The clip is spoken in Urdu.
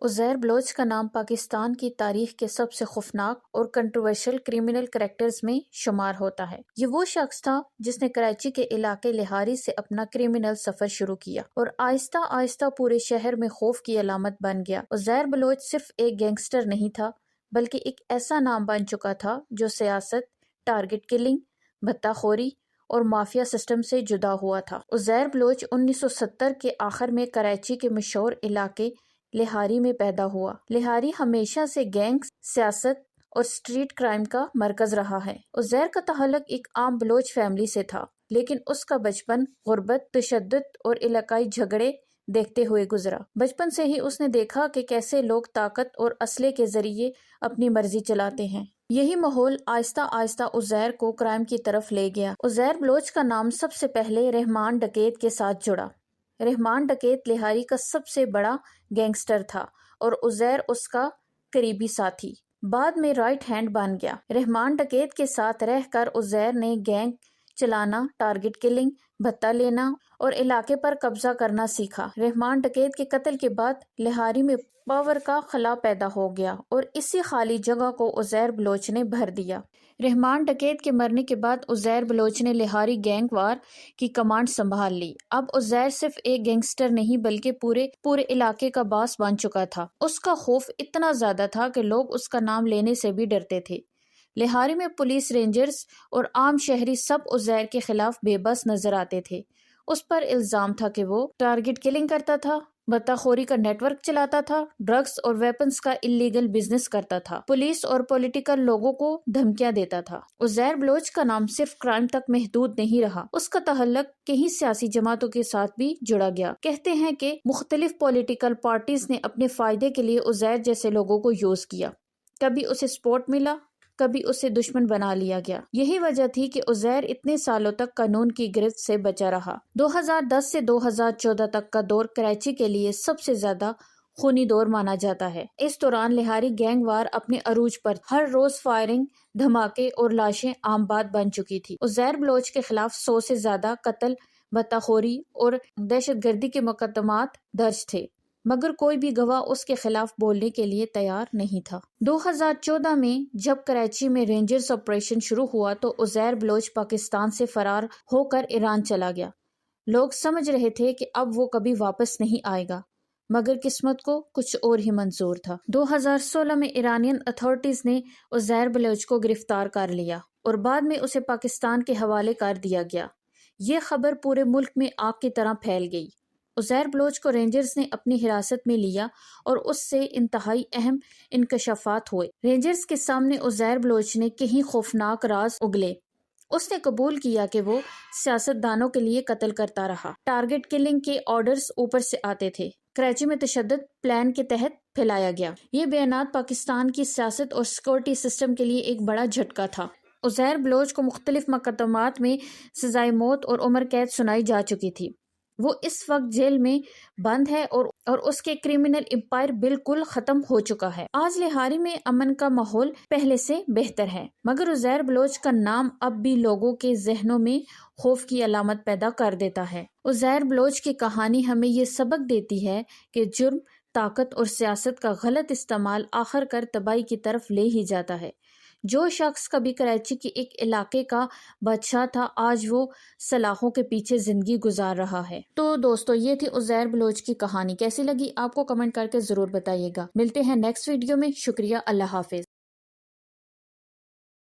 عزیر بلوچ کا نام پاکستان کی تاریخ کے سب سے خوفناک اور کنٹروورشل کرمنل کریکٹرز میں شمار ہوتا ہے۔ یہ وہ شخص تھا جس نے کراچی کے علاقے لہاری سے اپنا کرمنل سفر شروع کیا اور آہستہ آہستہ پورے شہر میں خوف کی علامت بن گیا۔ عزیر بلوچ صرف ایک گینگسٹر نہیں تھا بلکہ ایک ایسا نام بن چکا تھا جو سیاست، ٹارگٹ کلنگ، بھتہ خوری اور مافیا سسٹم سے جدا ہوا تھا۔ عزیر بلوچ 1970 کے آخر میں کراچی کے مشہور علاقے لہاری میں پیدا ہوا۔ لہاری ہمیشہ سے گینگز، سیاست اور اسٹریٹ کرائم کا مرکز رہا ہے۔ عزیر کا تعلق ایک عام بلوچ فیملی سے تھا، لیکن اس کا بچپن غربت، تشدد اور علاقائی جھگڑے دیکھتے ہوئے گزرا۔ بچپن سے ہی اس نے دیکھا کہ کیسے لوگ طاقت اور اسلحے کے ذریعے اپنی مرضی چلاتے ہیں۔ یہی ماحول آہستہ آہستہ عزیر کو کرائم کی طرف لے گیا۔ عزیر بلوچ کا نام سب سے پہلے رحمان ڈکیت کے ساتھ جڑا۔ رحمان ڈکیت لہاری کا سب سے بڑا گینگسٹر تھا اور عزیر اس کا قریبی ساتھی۔ بعد میں رائٹ ہینڈ بن گیا۔ رحمان ڈکیت کے ساتھ رہ کر عزیر نے گینگ چلانا، ٹارگٹ کلنگ، بھتہ لینا اور علاقے پر قبضہ کرنا سیکھا۔ رحمان ڈکیت کے قتل کے بعد لہاری میں پاور کا خلا پیدا ہو گیا اور اسی خالی جگہ کو عزیر بلوچ نے بھر دیا۔ رحمان ڈکیت کے مرنے کے بعد عزیر بلوچ نے لہاری گینگ وار کی کمانڈ سنبھال لی۔ اب عزیر صرف ایک گینگسٹر نہیں بلکہ پورے علاقے کا باس بن چکا تھا۔ اس کا خوف اتنا زیادہ تھا کہ لوگ اس کا نام لینے سے بھی ڈرتے تھے۔ لہاری میں پولیس، رینجرز اور عام شہری سب عزیر کے خلاف بے بس نظر آتے تھے۔ اس پر الزام تھا کہ وہ ٹارگٹ کلنگ کرتا تھا، بھتہ خوری کا نیٹ ورک چلاتا تھا، ڈرگز اور ویپنز کا اللیگل بزنس کرتا تھا، پولیس اور پولیٹیکل لوگوں کو دھمکیاں دیتا تھا۔ عزیر بلوچ کا نام صرف کرائم تک محدود نہیں رہا، اس کا تعلق کئی سیاسی جماعتوں کے ساتھ بھی جڑا گیا۔ کہتے ہیں کہ مختلف پولیٹیکل پارٹیز نے اپنے فائدے کے لیے عزیر جیسے لوگوں کو یوز کیا۔ کبھی اسے سپورٹ ملا، کبھی اسے دشمن بنا لیا گیا۔ یہی وجہ تھی کہ عزیر اتنے سالوں تک قانون کی گرفت سے بچا رہا۔ 2010 سے 2014 تک کا دور کراچی کے لیے سب سے زیادہ خونی دور مانا جاتا ہے۔ اس دوران لہاری گینگ وار اپنے عروج پر، ہر روز فائرنگ، دھماکے اور لاشیں عام بات بن چکی تھی۔ عزیر بلوچ کے خلاف 100 سے زیادہ قتل، بھتہ خوری اور دہشت گردی کے مقدمات درج تھے، مگر کوئی بھی گواہ اس کے خلاف بولنے کے لیے تیار نہیں تھا۔ 2014 میں جب کراچی میں رینجرز آپریشن شروع ہوا تو عزیر بلوچ پاکستان سے فرار ہو کر ایران چلا گیا۔ لوگ سمجھ رہے تھے کہ اب وہ کبھی واپس نہیں آئے گا، مگر قسمت کو کچھ اور ہی منظور تھا۔ 2016 میں ایرانین اتھارٹیز نے عزیر بلوچ کو گرفتار کر لیا اور بعد میں اسے پاکستان کے حوالے کر دیا گیا۔ یہ خبر پورے ملک میں آگ کی طرح پھیل گئی۔ عزیر بلوچ کو رینجرز نے اپنی حراست میں لیا اور اس سے انتہائی اہم انکشافات ہوئے۔ رینجرز کے سامنے عزیر بلوچ نے کئی خوفناک راز اگلے۔ اس نے قبول کیا کہ وہ سیاست دانوں کے لیے قتل کرتا رہا۔ ٹارگٹ کلنگ کے آرڈرز اوپر سے آتے تھے۔ کراچی میں تشدد پلان کے تحت پھیلایا گیا۔ یہ بیانات پاکستان کی سیاست اور سیکورٹی سسٹم کے لیے ایک بڑا جھٹکا تھا۔ عزیر بلوچ کو مختلف مقدمات میں سزائے موت اور عمر قید سنائی جا چکی تھی۔ وہ اس وقت جیل میں بند ہے اور اس کے کرمنل امپائر بالکل ختم ہو چکا ہے۔ آج لہاری میں امن کا ماحول پہلے سے بہتر ہے، مگر عزیر بلوچ کا نام اب بھی لوگوں کے ذہنوں میں خوف کی علامت پیدا کر دیتا ہے۔ عزیر بلوچ کی کہانی ہمیں یہ سبق دیتی ہے کہ جرم، طاقت اور سیاست کا غلط استعمال آخر کار تباہی کی طرف لے ہی جاتا ہے۔ جو شخص کبھی کراچی کے ایک علاقے کا بادشاہ تھا، آج وہ سلاخوں کے پیچھے زندگی گزار رہا ہے۔ تو دوستو، یہ تھی عزیر بلوچ کی کہانی۔ کیسی لگی آپ کو کمنٹ کر کے ضرور بتائیے گا۔ ملتے ہیں نیکسٹ ویڈیو میں۔ شکریہ، اللہ حافظ۔